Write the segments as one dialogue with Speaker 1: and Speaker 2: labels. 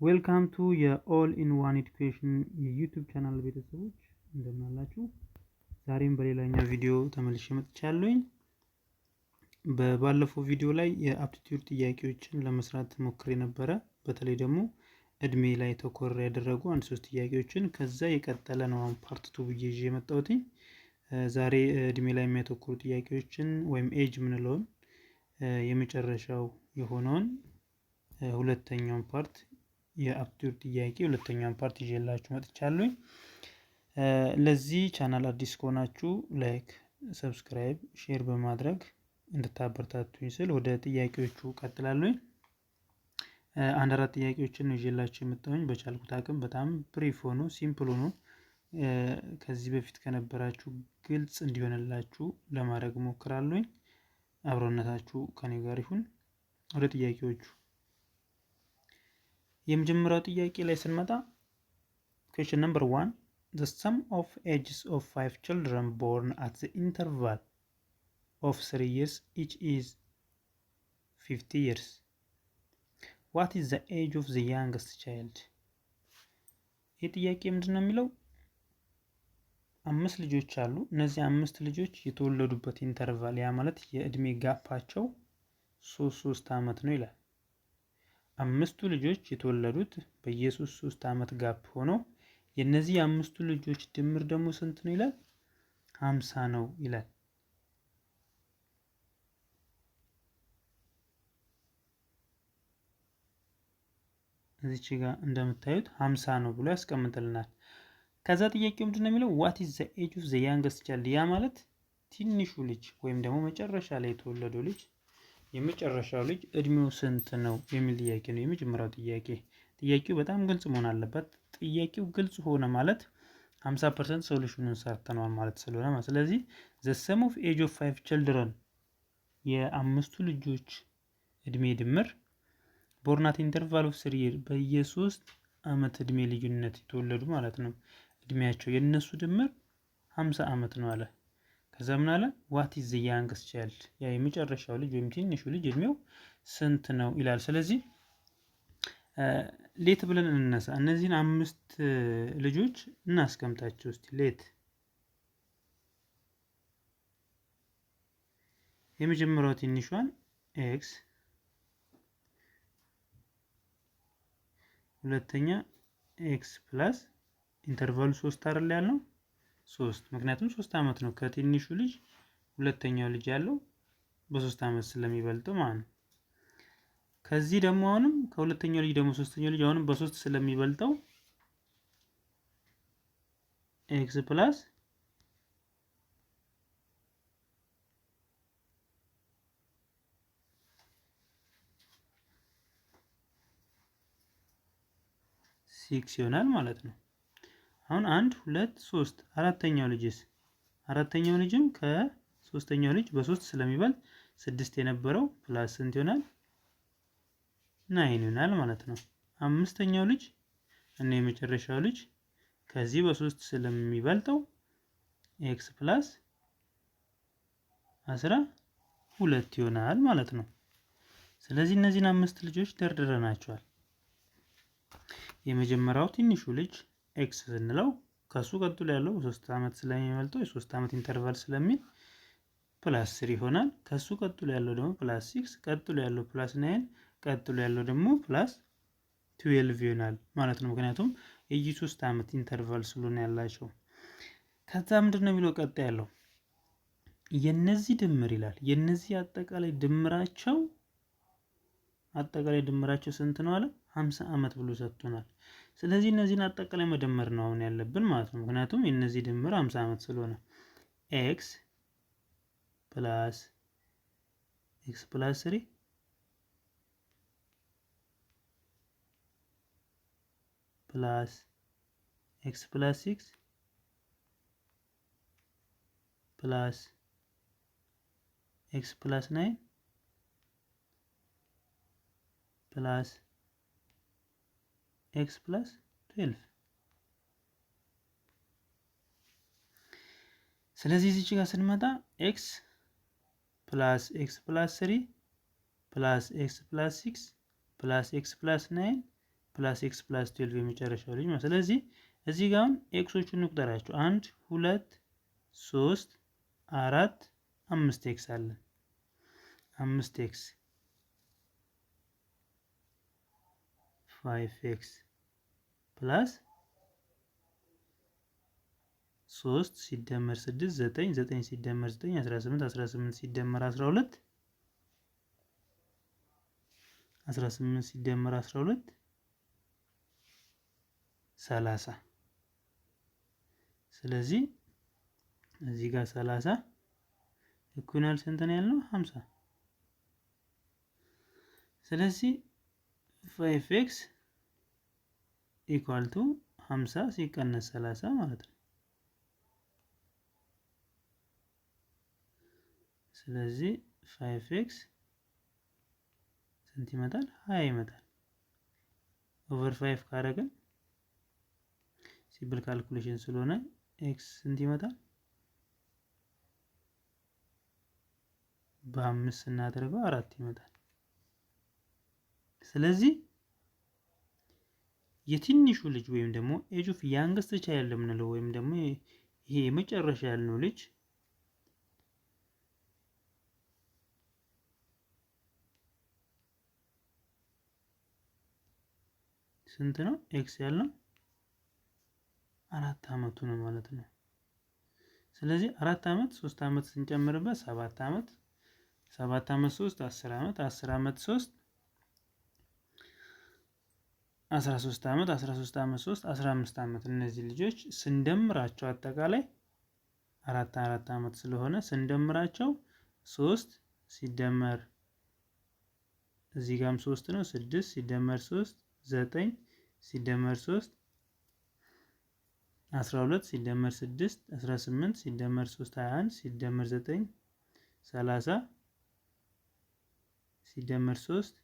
Speaker 1: ዌልካም ቱ የኦል ኢን ዋን ኤዱኬሽን የዩቲዩብ ቻናል ቤተሰቦች እንደምን አላችሁ? ዛሬም በሌላኛው ቪዲዮ ተመልሼ መጥቻለሁኝ። በባለፈው ቪዲዮ ላይ የአፕቲቲዩድ ጥያቄዎችን ለመስራት ሞክሬ ነበረ። በተለይ ደግሞ እድሜ ላይ ተኮር ያደረጉ አንድ ሶስት ጥያቄዎችን ከዛ የቀጠለ ነው አሁን ፓርት 2 ብዬ ይዤ የመጣሁት። ዛሬ እድሜ ላይ የሚያተኩሩ ጥያቄዎችን ወይም ኤጅ ምንለውን የመጨረሻው የሆነውን ሁለተኛውን ፓርት የአፕቲቲዩድ ጥያቄ ሁለተኛውን ፓርት ይዤላችሁ መጥቻለሁ። ለዚህ ቻናል አዲስ ከሆናችሁ ላይክ፣ ሰብስክራይብ፣ ሼር በማድረግ እንድታበረታቱኝ ስል ወደ ጥያቄዎቹ ቀጥላለሁ። አንድ አራት ጥያቄዎችን ነው ይዤላችሁ የመጣሁኝ። በቻልኩት አቅም በጣም ብሪፍ ሆኖ ሲምፕል ሆኖ ከዚህ በፊት ከነበራችሁ ግልጽ እንዲሆንላችሁ ለማድረግ ሞክራለሁ። አብሮነታችሁ ከኔ ጋር ይሁን። ወደ ጥያቄዎቹ የመጀመሪያው ጥያቄ ላይ ስንመጣ question number 1 the sum of ages of 5 children born at the interval of 3 years each is 50 years. What is the age of the youngest child? ይህ ጥያቄ ምንድን ነው የሚለው? አምስት ልጆች አሉ። እነዚህ አምስት ልጆች የተወለዱበት ኢንተርቫል ያ ማለት የእድሜ ጋፓቸው 3 ዓመት ነው ይላል። አምስቱ ልጆች የተወለዱት በየ3 ዓመት ጋፕ ሆኖ የነዚህ አምስቱ ልጆች ድምር ደግሞ ስንት ነው ይላል? 50 ነው ይላል። እዚች ጋር እንደምታዩት 50 ነው ብሎ ያስቀምጥልናል። ከዛ ጥያቄው ምንድን ነው የሚለው? what is the age of the youngest child? ያ ማለት ትንሹ ልጅ ወይም ደግሞ መጨረሻ ላይ የተወለደው ልጅ የመጨረሻው ልጅ እድሜው ስንት ነው የሚል ጥያቄ ነው የመጀመሪያው ጥያቄ። ጥያቄው በጣም ግልጽ መሆን አለበት። ጥያቄው ግልጽ ሆነ ማለት 50% ሶሉሽኑን ሰርተናል ማለት ስለሆነ ማለት ስለዚህ the sum of age of 5 children የአምስቱ ልጆች እድሜ ድምር born at interval of 3 years በየ3 ዓመት እድሜ ልዩነት የተወለዱ ማለት ነው። እድሜያቸው የነሱ ድምር 50 ዓመት ነው አለ። ከዛ ምን አለ? what is the youngest child? ያ የመጨረሻው ልጅ ወይም ትንሹ ልጅ እድሜው ስንት ነው ይላል። ስለዚህ ሌት ብለን እንነሳ። እነዚህን አምስት ልጆች እናስቀምጣቸው እስቲ። ሌት የመጀመሪያው ትንሿን ኤክስ፣ ሁለተኛ ኤክስ ፕላስ ኢንተርቫሉ 3 አይደል ያለው 3 ምክንያቱም 3 ዓመት ነው ከትንሹ ልጅ ሁለተኛው ልጅ ያለው በ3 ዓመት ስለሚበልጠው ማለት ነው። ከዚህ ደግሞ አሁንም ከሁለተኛው ልጅ ደግሞ ሶስተኛው ልጅ አሁንም በ3 ስለሚበልጠው ኤክስ ፕላስ ሲክስ ይሆናል ማለት ነው። አሁን 1 2 3 አራተኛው ልጅም ከሶስተኛው ልጅ በ3 ስለሚበልጥ 6 የነበረው ፕላስ ስንት ይሆናል? 9 ይሆናል ማለት ነው። አምስተኛው ልጅ እና የመጨረሻው ልጅ ከዚህ በ3 ስለሚበልጠው ኤክስ ፕላስ 12 ይሆናል ማለት ነው። ስለዚህ እነዚህን አምስት ልጆች ደርድረናቸዋል። የመጀመሪያው ትንሹ ልጅ ኤክስ ስንለው ከሱ ቀጥሎ ያለው በ3 ዓመት ስለሚበልጠው የ3 ዓመት ኢንተርቫል ስለሚል ፕላስ 3 ይሆናል። ከሱ ቀጥሎ ያለው ደግሞ ፕላስ 6፣ ቀጥሎ ያለው ፕላስ 9፣ ቀጥሎ ያለው ደግሞ ፕላስ 12 ይሆናል ማለት ነው። ምክንያቱም የ3 ዓመት ኢንተርቫል ስለሆነ ያላቸው። ከዛ ምንድን ነው የሚለው ቀጣይ ያለው የነዚህ ድምር ይላል። የነዚህ አጠቃላይ ድምራቸው ስንት ነው አለ? 50 ዓመት ብሎ ሰጥቶናል። ስለዚህ እነዚህን አጠቃላይ መደመር ነው አሁን ያለብን ማለት ነው። ምክንያቱም የነዚህ ድምር 50 ዓመት ስለሆነ ኤክስ ፕላስ 3 ፕላስ ኤክስ ፕላስ 6 ፕላስ ኤክስ ፕላስ 9 ፕላስ ኤክስ ፕላስ 12። ስለዚህ እዚህ ጋር ስንመጣ ኤክስ ፕላስ 3 ፕላስ ኤክስ ፕላስ 6 ፕላስ ኤክስ ፕላስ 9 ፕላስ ኤክስ ፕላስ 12 የመጨረሻው ልጅ ማለት። ስለዚህ እዚህ ጋር አሁን ኤክሶቹን እንቁጠራቸው 1 2 3 4 5 ኤክስ አለን። 5 ኤክስ 5 ኤክስ ፕላስ 3 ሲደመር 6 9 9 ሲደመር 9 18 18 ሲደመር 12 18 ሲደመር 12 30። ስለዚህ እዚህ ጋር 30 ኢኩዋል ስንት ነው ያልነው? 50። ስለዚህ 5x ኢኳል ቱ 50 ሲቀነስ 30 ማለት ነው። ስለዚህ 5x ስንት ይመጣል? 20 ይመጣል። ኦቨር 5 ካደረግን ሲምፕል ካልኩሌሽን ስለሆነ ኤክስ ስንት ይመጣል? በ5 ስናደርገው 4 ይመጣል። ስለዚህ የትንሹ ልጅ ወይም ደግሞ ኤጅ ኦፍ ያንግስት ቻይልድ የምንለው ወይም ደግሞ ይሄ የመጨረሻ ያልነው ልጅ ስንት ነው? ኤክስ ያልነው 4 አመቱ ነው ማለት ነው። ስለዚህ 4 አመት 3 አመት ስንጨምርበት 7 አመት 7 አመት 3 10 አመት 10 አመት 3 13 አመት 13 አመት 3 15 አመት። እነዚህ ልጆች ስንደምራቸው አጠቃላይ 4 አመት ስለሆነ ስንደምራቸው 3 ሲደመር እዚህ ጋርም 3 ነው 6 ሲደመር 3 9 ሲደመር 3 12 ሲደመር 6 18 ሲደመር 3 21 ሲደመር 9 30 ሲደመር 3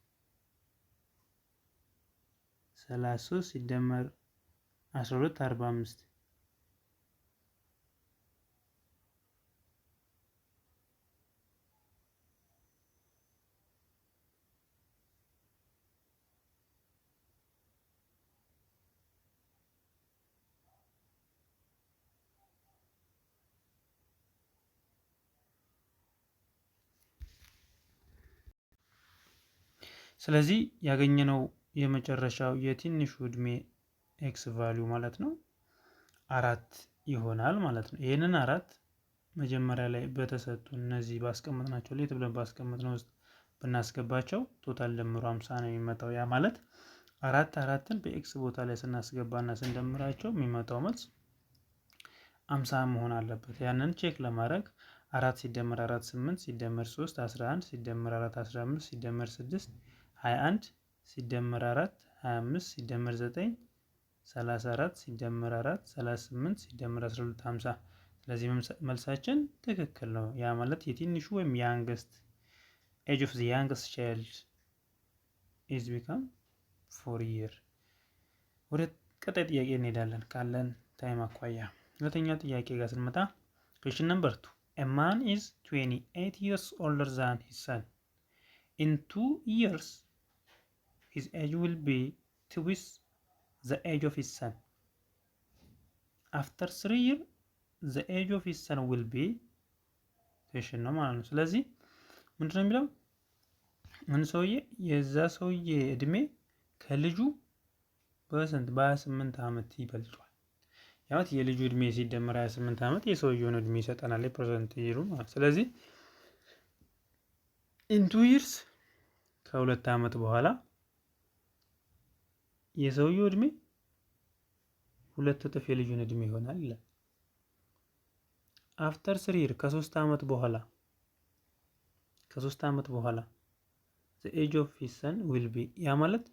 Speaker 1: 33 ሲደመር 12 45። ስለዚህ ያገኘነው የመጨረሻው የትንሹ እድሜ ኤክስ ቫልዩ ማለት ነው 4 ይሆናል ማለት ነው። ይህንን 4 መጀመሪያ ላይ በተሰጡ እነዚህ ባስቀመጥናቸው ሌት ብለን ባስቀመጥነው ውስጥ ብናስገባቸው ቶታል ደምሮ 50 ነው የሚመጣው። ያ ማለት 4ን በኤክስ ቦታ ላይ ስናስገባና ስንደምራቸው የሚመጣው መልስ 50 መሆን አለበት። ያንን ቼክ ለማድረግ 4 ሲደመር 4 8 ሲደመር 3 11 ሲደመር 4 15 ሲደመር 6 21 ሲደመር 4 25 ሲደመር 9 34 ሲደመር 4 38 ሲደመር 12 50። ስለዚህ መልሳችን ትክክል ነው። ያ ማለት የትንሹ ወይም ያንግስት ኤጅ ኦፍ ዘ ያንግስት ቻይልድ ኢዝ ቢካም 4 ይር። ወደ ቀጣይ ጥያቄ እንሄዳለን ካለን ታይም አኳያ። ሁለተኛው ጥያቄ ጋር ስንመጣ ኩዌስችን ነምበር 2 a man is 28 years older than his son. In 2 years his age will be twice the age of his son. After 3 years the age of his son will be ኩዌስችን ነው ማለት ነው። ስለዚህ ምንድነው የሚለው ምን ሰውዬ የዛ ሰውዬ እድሜ ከልጁ በስንት በ28 አመት ይበልጧል። ያውት የልጁ እድሜ ሲደመር 28 አመት የሰውየውን እድሜ ይሰጠናል ፐርሰንት ይሩ ማለት። ስለዚህ in 2 years ከሁለት አመት በኋላ የሰውየው እድሜ ሁለት እጥፍ የልጁን እድሜ ይሆናል ይላል። after 3 years ከ3 አመት በኋላ the age of his son will be ያ ማለት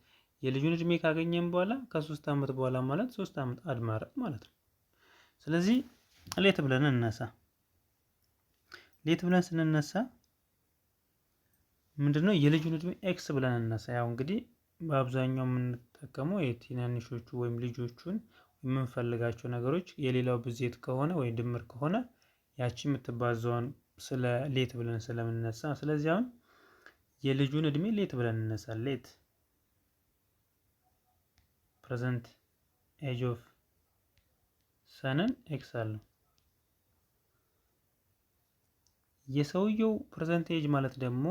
Speaker 1: የልጁን እድሜ ካገኘን በኋላ ከ3 አመት በኋላ ማለት 3 አመት አድማረ ማለት ነው። ስለዚህ ሌት ብለን እንነሳ። ሌት ብለን ስንነሳ ምንድነው የልጁን እድሜ ኤክስ ብለን እንነሳ። ያው እንግዲህ በአብዛኛው የምንጠቀመው የትናንሾቹ ወይም ልጆቹን የምንፈልጋቸው ነገሮች የሌላው ብዜት ከሆነ ወይ ድምር ከሆነ ያቺ የምትባዛውን ስለ ሌት ብለን ስለምንነሳ፣ ስለዚህ አሁን የልጁን እድሜ ሌት ብለን እንነሳ። ሌት ፕሬዘንት ኤጅ ኦፍ ሰንን ኤክስ አለው። የሰውየው ፕሬዘንት ኤጅ ማለት ደግሞ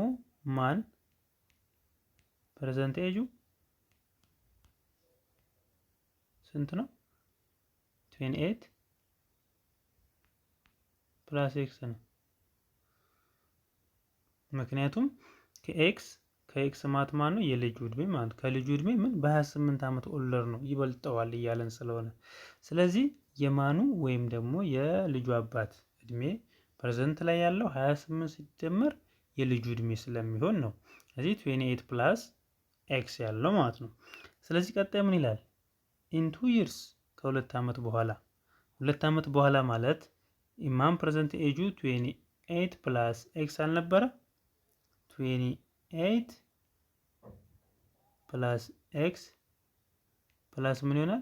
Speaker 1: ማን ፕሬዘንት ኤጁ ስንት ነው? 28 ፕላስ ኤክስ ነው። ምክንያቱም ከኤክስ ማት ማን ነው? የልጁ እድሜ ማለት ከልጁ እድሜ ምን በ28 ዓመት ኦልደር ነው ይበልጠዋል እያለን ስለሆነ ስለዚህ የማኑ ወይም ደግሞ የልጁ አባት እድሜ ፕሬዘንት ላይ ያለው 28 ሲደመር የልጁ እድሜ ስለሚሆን ነው። ስለዚህ 28 ፕላስ ኤክስ ያለው ማለት ነው። ስለዚህ ቀጣይ ምን ይላል? ኢን 2 ይርስ ከሁለት ዓመት በኋላ 2 ዓመት በኋላ ማለት ኢማም ፕሬዘንት ኤጁ 28 ፕላስ ኤክስ አልነበረ? 28 ፕላስ ኤክስ ፕላስ ምን ይሆናል?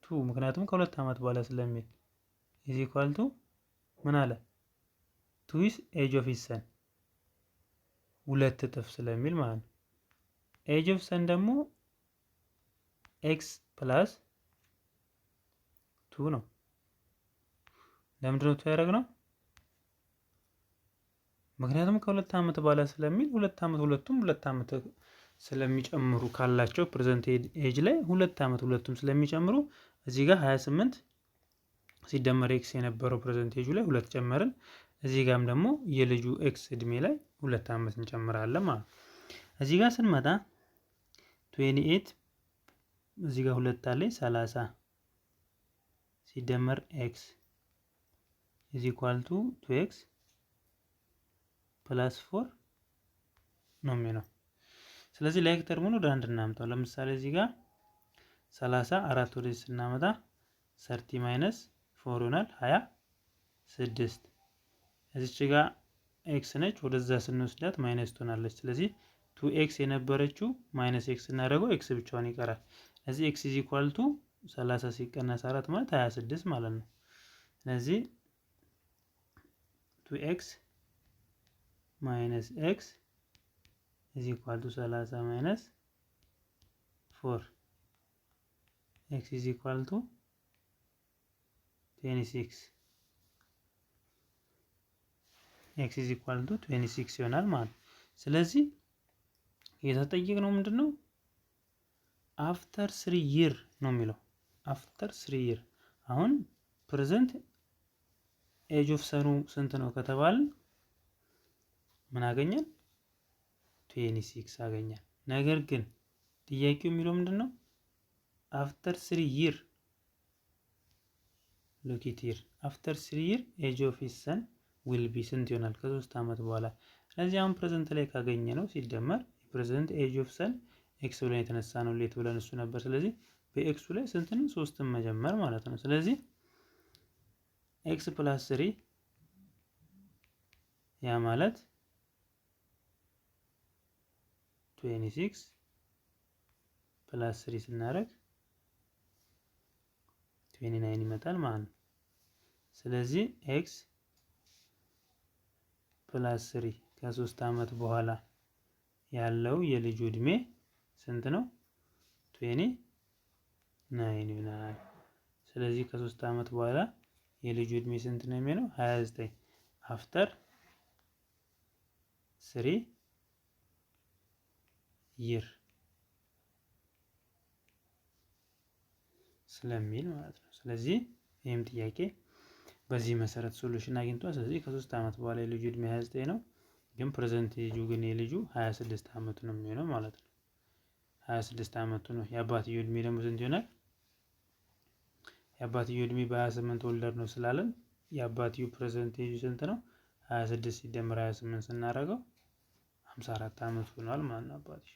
Speaker 1: 2 ምክንያቱም ከሁለት ዓመት በኋላ ስለሚል ኢዝ ኢኳል ቱ ምን አለ? 2 ኢዝ ኤጅ ኦፍ ሂዝ ሰን ሁለት እጥፍ ስለሚል ማለት ነው። ኤጅ ኦፍ ሰን ደግሞ ኤክስ ፕላስ 2 ነው። ለምንድነው 2 ያደረግነው? ምክንያቱም ከሁለት ዓመት በኋላ ስለሚል ሁለት ዓመት ሁለት ዓመት ስለሚጨምሩ ካላቸው ፕሬዘንት ኤጅ ላይ ሁለት ዓመት ሁለቱም ስለሚጨምሩ እዚህ ጋር 28 ሲደመር ኤክስ የነበረው ፕሬዘንት ኤጁ ላይ ሁለት ጨመርን። እዚህ ጋርም ደግሞ የልጁ ኤክስ እድሜ ላይ ሁለት ዓመት እንጨምራለን ማለት ነው። እዚህ ጋር ስንመጣ 28 እዚህ ጋር ሁለት አለኝ 30 ሲደመር ኤክስ ኢዝ ኢኳል ቱ 2x ፕላስ 4 ነው የሚሆነው። ስለዚህ ላይክ ተርሙን ወደ አንድ እናምጣው። ለምሳሌ እዚህ ጋር 30 አራት ወደዚህ ስናመጣ 30 ማይነስ 4 ይሆናል 26። እዚች ጋር ኤክስ ነች፣ ወደዛ ስንወስዳት ማይነስ ትሆናለች። ስለዚህ 2x የነበረችው ማይነስ ኤክስ እናደርገው ኤክስ ብቻውን ይቀራል። ስለዚህ ኤክስ ኢዝ ኢኳል ቱ 30 ሲቀነስ 4 ማለት 26 ማለት ነው። ስለዚህ 2x ማይነስ ኤክስ ኢዝ ኢኳል ቱ 30 ማይነስ 4 ኤክስ ኢዝ ኢኳል ቱ 26 ኤክስ ኢዝ ኢኳል ቱ 26 ይሆናል ማለት ነው። ስለዚህ የተጠየቅነው ምንድነው? አፍተር 3 ይር ነው የሚለው። አፍተር 3 ይር አሁን ፕሬዘንት ኤጅ ኦፍ ሰኑ ስንት ነው ከተባልን ምን አገኘን? 26 አገኘን። ነገር ግን ጥያቄው የሚለው ምንድነው? አፍተር 3 ይር ሉክ ኢት ሂር አፍተር 3 ይር ኤጅ ኦፍ ሂዝ ሰን ዊል ቢ ስንት ይሆናል? ከ3 ዓመት በኋላ። ስለዚህ አሁን ፕሬዘንት ላይ ካገኘ ነው ሲደመር የፕሬዘንት ኤጅ ኦፍ ሰን ኤክስ ብለን የተነሳ ነው ሌት ብለን እሱ ነበር። ስለዚህ በኤክሱ ላይ ስንትን 3ን መጀመር ማለት ነው። ስለዚህ ኤክስ ፕላስ 3 ያ ማለት 26 ፕላስ 3 ስናደርግ 29 ይመጣል ማለት ነው። ስለዚህ ኤክስ ፕላስ 3 ከ3 ዓመት በኋላ ያለው የልጁ እድሜ ስንት ነው? 29 ይሆናል። ስለዚህ ከ3 ዓመት በኋላ የልጁ እድሜ ስንት ነው የሚሆነው? 29 አፍተር 3 ይር ስለሚል ማለት ነው። ስለዚህ ይህም ጥያቄ በዚህ መሰረት ሶሉሽን አግኝቷል። ስለዚህ ከ3 ዓመት በኋላ የልጁ እድሜ 29 ነው፣ ግን ፕሬዘንት ኤጁ ግን የልጁ 26 ዓመቱ ነው የሚሆነው ማለት ነው። 26 ዓመቱ ነው። የአባትየው እድሜ ደግሞ ስንት ይሆናል? የአባትየው እድሜ በ28 ኦልደር ነው ስላለን የአባትየው ፕሬዘንት ኤጁ ስንት ነው? 26 ሲደመር 28 ስናደርገው 54 ዓመቱ ሆኗል ማለት ነው አባትየው።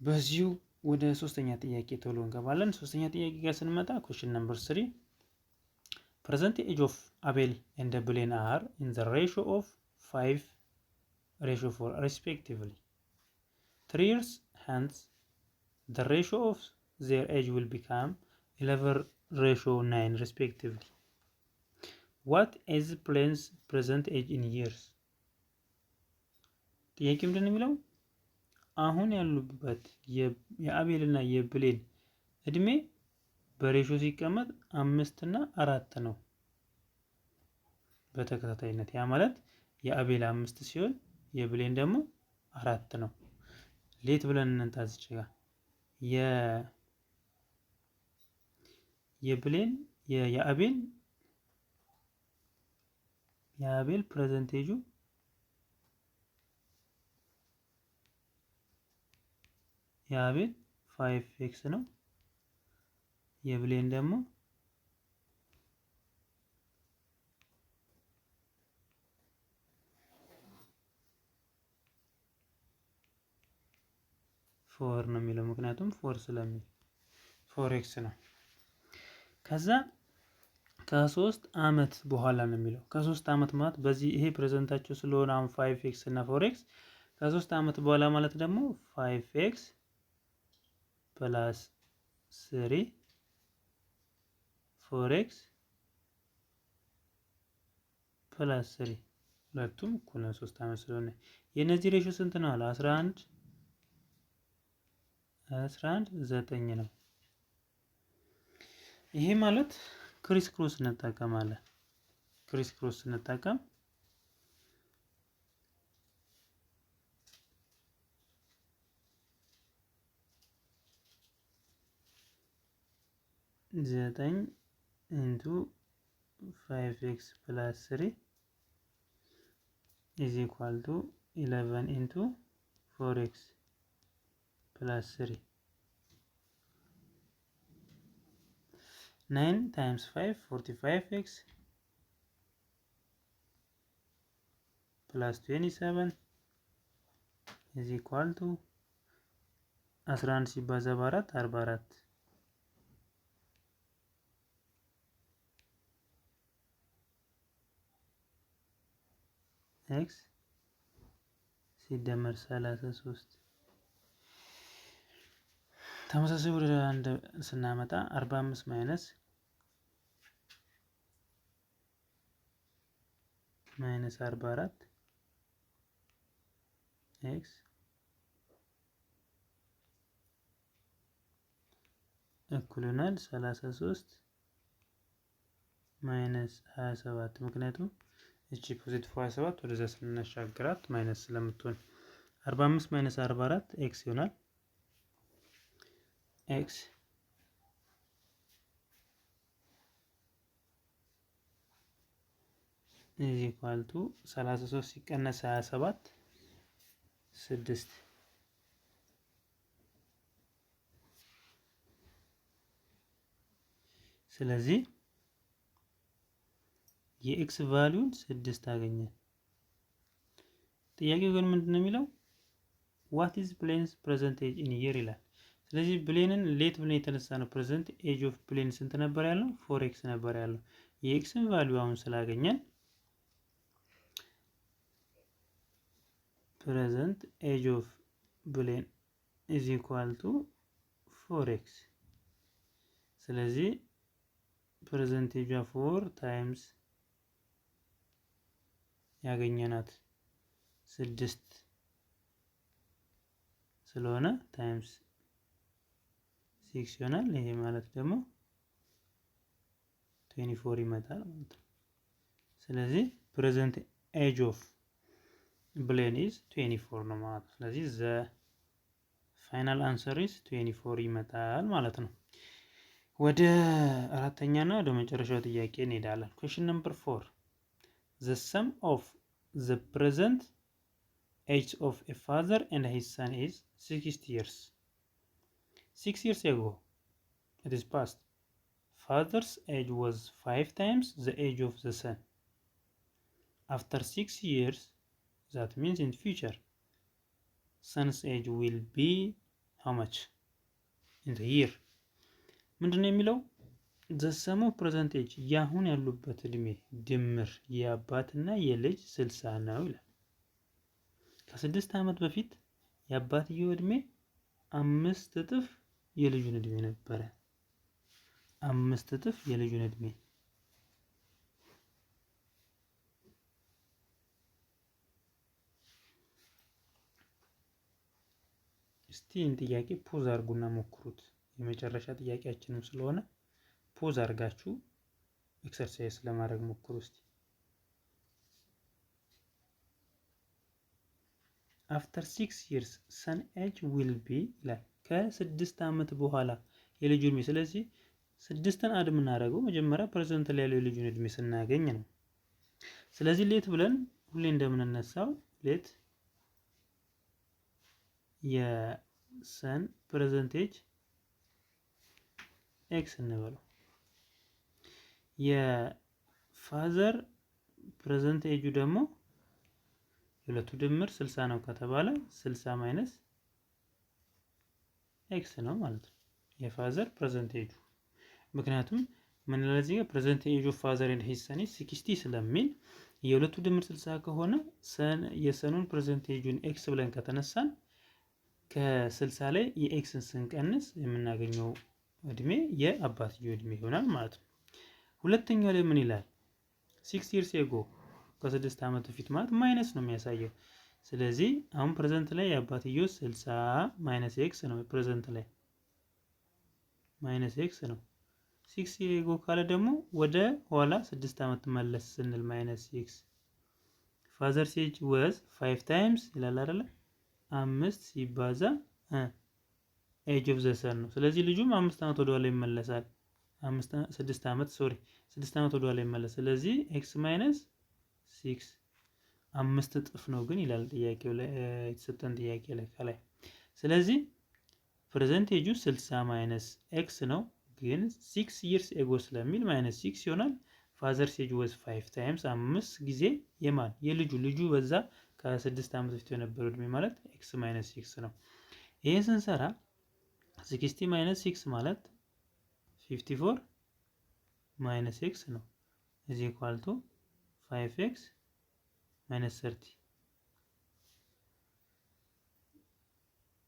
Speaker 1: በዚሁ ወደ ሶስተኛ ጥያቄ ቶሎ እንገባለን። ሶስተኛ ጥያቄ ጋር ስንመጣ ኩዌስችን ነምበር 3 ፕሬዘንት ኤጅ ኦፍ አቤል ኤንድ ብሌን አር ኢን ዘ ሬሽዮ ኦፍ 5:4 respectively 3 years hence the ratio of their age will become 11:9 respectively. What is Blaine's present age in years? ጥያቄው ምንድን ነው የሚለው አሁን ያሉበት የአቤልና የብሌን እድሜ በሬሾ ሲቀመጥ 5 እና 4 ነው በተከታታይነት። ያ ማለት የአቤል 5 ሲሆን የብሌን ደግሞ 4 ነው። ሌት ብለን እንንጣዝ ይችላል። የብሌን የአቤል ፕሬዘንቴጁ የአቤል 5x ነው። የብሌን ደግሞ 4 ነው የሚለው ምክንያቱም 4 ስለሚል 4x ነው። ከዛ ከ3 አመት በኋላ ነው የሚለው። ከ3 አመት ማለት በዚህ ይሄ ፕሬዘንታቸው ስለሆነ አሁን 5x እና 4x ከ3 አመት በኋላ ማለት ደግሞ 5x ፕላስ 3 4x ፕላስ 3 ሁለቱም እኩል ነው 3 አመት ስለሆነ የነዚህ ሬሾ ስንት ነው አለ 11 9 ነው። ይሄ ማለት ክሪስ ክሮስ እንጠቀማለን። ክሪስ ክሮስ እንጠቀም 9 ኢንቱ 5x ፕላስ 3 is equal to 11 into 4x plus 3. 9 times 5 45x plus 27 is equal to 11 ሲባዛ በ4 44 x ሲደመር 33 ተመሳሳይ ወደ አንድ ስናመጣ 45 ማይነስ 44 x እኩል ይሆናል 33 ማይነስ 27 ምክንያቱም እቺ ፖዚቲቭ 27 ወደዛ ስናሻግራት ማይነስ ስለምትሆን 45 ማይነስ 44 ኤክስ ይሆናል። ኤክስ ኢዝ ኢኳል ቱ 33 ሲቀነስ 27 6 ስለዚህ የኤክስ ቫልዩን 6 አገኘ። ጥያቄው ግን ምንድነው የሚለው what is ብሌንስ present age in year ይላል። ስለዚህ ብሌንን ሌት ብለን የተነሳ ነው ፕሬዘንት ኤጅ ኦፍ ብሌን ስንት ነበር ያለው 4x ነበር ያለው። የኤክስን ቫልዩ አሁን ስላገኘን ፕሬዘንት ኤጅ ኦፍ ብሌን is equal to 4x ስለዚህ ፐርሰንቴጇ 4 ታይምስ ያገኘናት 6 ስለሆነ ታይምስ 6 ይሆናል። ይሄ ማለት ደግሞ 24 ይመጣል ማለት ነው። ስለዚህ ፕሬዘንት ኤጅ ኦፍ ብሌን ኢዝ 24 ነው ማለት ነው። ስለዚህ ዘ ፋይናል አንሰር ኢዝ 24 ይመጣል ማለት ነው። ወደ አራተኛና ወደ መጨረሻው ጥያቄ እንሄዳለን። ኩዌስችን ነምበር 4 the sum of the present age of a father and his son is 60 years. 6 years ago it is past. Father's age was 5 times the age of the son. After 6 years, that means in future, son's age will be how much in the year? ምንድነው የሚለው the sum of present age ያሁን ያሉበት እድሜ ድምር የአባትና የልጅ 60 ነው ይላል። ከ6 ዓመት በፊት የአባትየው እድሜ 5 እጥፍ የልጁን እድሜ ነበረ። 5 እጥፍ የልጁን እድሜ እስቲ ይህን ጥያቄ ፖዝ አድርጉና ሞክሩት። የመጨረሻ ጥያቄያችንም ስለሆነ ፖዝ አድርጋችሁ ኤክሰርሳይዝ ለማድረግ ሞክሩ እስቲ። አፍተር 6 years ሰን ኤጅ ዊል ቢ ይላል። ከ6 ዓመት በኋላ የልጁ እድሜ። ስለዚህ 6ን አድ የምናደርገው መጀመሪያ ፕሬዘንት ላይ ያለው የልጁን እድሜ ስናገኝ ነው። ስለዚህ ሌት ብለን ሁሌ እንደምንነሳው ሌት የሰን ፕሬዘንቴጅ ኤክስ እንበለው፣ የፋዘር ፕሬዘንቴጁ ደግሞ የሁለቱ ድምር 60 ነው ከተባለ 60 ማይነስ ኤክስ ነው ማለት ነው የፋዘር ፕሬዘንቴጁ። ምክንያቱም ምን ለዚህ ጋር ፕሬዘንቴጁ ፋዘር ኤንድ ሂዝ ሰን 60 ስለሚል የሁለቱ ድምር 60 ከሆነ የሰኑን ፕሬዘንቴጁን ኤክስ ብለን ከተነሳን ከ60 ላይ የኤክስን ስንቀንስ የምናገኘው እድሜ የአባትየው እድሜ ይሆናል ማለት ነው። ሁለተኛው ላይ ምን ይላል? 6 years ago ከ6 ዓመት በፊት ማለት ማይነስ ነው የሚያሳየው። ስለዚህ አሁን ፕሬዘንት ላይ የአባትየው 60 ማይነስ ኤክስ ነው። ፕሬዘንት ላይ ማይነስ ኤክስ ነው። 6 years ago ካለ ደግሞ ወደ ኋላ 6 ዓመት መለስ ስንል ማይነስ ኤክስ። ፋዘር ኤጅ ወዝ 5 ታይምስ ይላል አይደለ? 5 ሲባዛ ኤጅ ኦፍ ዘ ሰን ነው። ስለዚህ ልጁም 5 ዓመት ወደ ኋላ ይመለሳል። 6 ዓመት ወደ ኋላ ይመለሳል። ስለዚህ ኤክስ ማይነስ 6 5 እጥፍ ነው ግን ይላል ጥያቄው ላይ የተሰጠን ጥያቄ ላይ ከላይ። ስለዚህ ፕሬዘንቴጁ 60 ማይነስ ኤክስ ነው ግን 6 years ago ስለሚል ማይነስ 6 ይሆናል። ፋዘር ኤጅ ወዝ 5 ታይምስ 5 ጊዜ የማን ልጁ በዛ ከ6 ዓመት በፊት የነበረው እድሜ ማለት ኤክስ ማይነስ 6 ነው። ይሄን ስንሰራ 60 ማይነስ 6 ማለት 54 ማይነስ ኤክስ ነው እዚ ኢኳል ቱ 5x ማይነስ 30።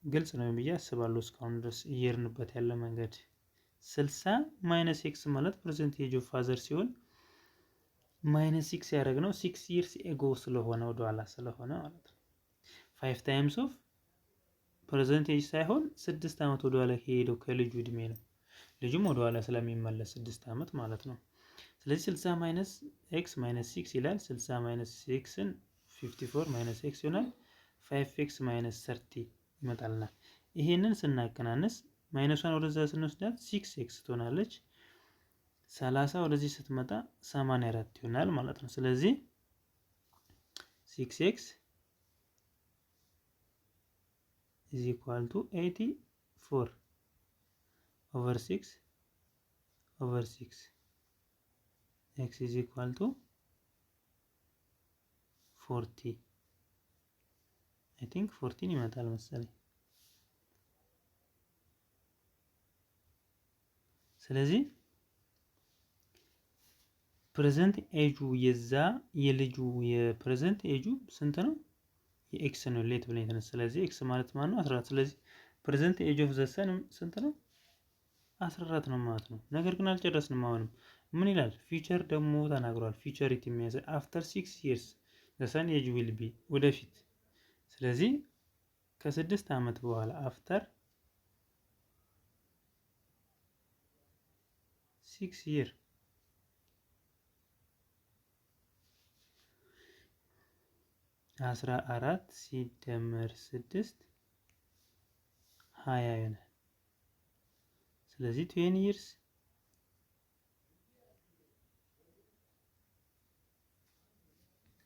Speaker 1: ግልጽ ነው ብዬ አስባለሁ እስካሁን ድረስ እየሄድንበት ያለ መንገድ። 60 ማይነስ ኤክስ ማለት ፐርሰንቴጅ ኦፍ ፋዘር ሲሆን ማይነስ 6 ያደረግነው 6 years ago ስለሆነ ወደኋላ ስለሆነ ማለት ነው። 5 ታይምስ ኦፍ ፐርሰንቴጅ ሳይሆን 6 ዓመት ወደኋላ ከሄደው ከልጁ እድሜ ነው። ልጁም ወደኋላ ስለሚመለስ 6 ዓመት ማለት ነው። ስለዚህ 60 ማይነስ ኤክስ ማይነስ 6 ይላል። 60 ማይነስ 6ን 54 ማይነስ ኤክስ ይሆናል። 5x ማይነስ 30 ይመጣልናል። ይሄንን ስናቀናንስ ማይነሷን ወደዛ ስንወስዳት 6x ትሆናለች። 30 ወደዚህ ስትመጣ 84 ይሆናል ማለት ነው። ስለዚህ 6x is equal to 84 over 6 over 6. X is equal to 40. I think 14 ይመጣል መሰለኝ። ስለዚህ ፕሬዘንት ኤጁ የልጁ የፕሬዘንት ኤጁ ስንት ነው? የኤክስ ነው ሌት ብለን የተነሳ። ስለዚህ ኤክስ ማለት ማለት ነው 14። ስለዚህ ፕሬዘንት ኤጅ ኦፍ ዘ ሰን ስንት ነው? 14 ነው ማለት ነው። ነገር ግን አልጨረስንም። አሁንም ምን ይላል? ፊቸር ደግሞ ተናግሯል። ፊቸሪቲ የሚያሳይ አፍተር 6 years ዘ ሰን ኤጅ ዊል ቢ ወደፊት። ስለዚህ ከ6 ዓመት በኋላ አፍተር 6 years አስራ 14 ሲደመር 6 20 ይሆናል። ስለዚህ 20 years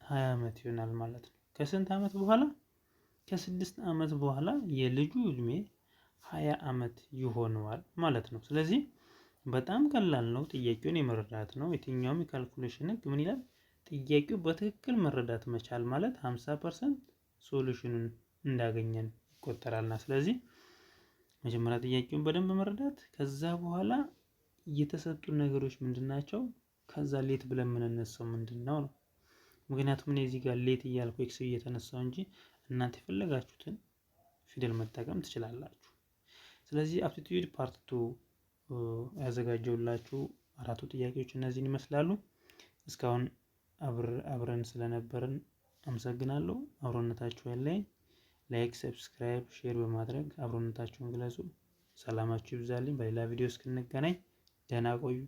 Speaker 1: 20 ዓመት ይሆናል ማለት ነው። ከስንት ዓመት በኋላ? ከ6 ዓመት በኋላ የልጁ እድሜ 20 ዓመት ይሆነዋል ማለት ነው። ስለዚህ በጣም ቀላል ነው። ጥያቄውን የመረዳት ነው። የትኛውም የካልኩሌሽን ህግ ምን ይላል? ጥያቄው በትክክል መረዳት መቻል ማለት 50% ሶሉሽኑን እንዳገኘን ይቆጠራልና ስለዚህ መጀመሪያ ጥያቄውን በደንብ መረዳት፣ ከዛ በኋላ የተሰጡ ነገሮች ምንድናቸው፣ ከዛ ሌት ብለን የምንነሳው ምንድነው ነው። ምክንያቱም እኔ እዚህ ጋር ሌት እያልኩ ኤክስ እየተነሳው እንጂ እናንተ የፈለጋችሁትን ፊደል መጠቀም ትችላላችሁ። ስለዚህ አፕቲቲዩድ ፓርት 2 ያዘጋጀውላችሁ 4 ጥያቄዎች እነዚህን ይመስላሉ። እስካሁን አብረን ስለነበረን አመሰግናለሁ። አብሮነታችሁ ያለኝ ላይክ፣ ሰብስክራይብ፣ ሼር በማድረግ አብሮነታችሁን ግለጹ። ሰላማችሁ ይብዛልኝ። በሌላ ቪዲዮ እስክንገናኝ ደህና ቆዩ።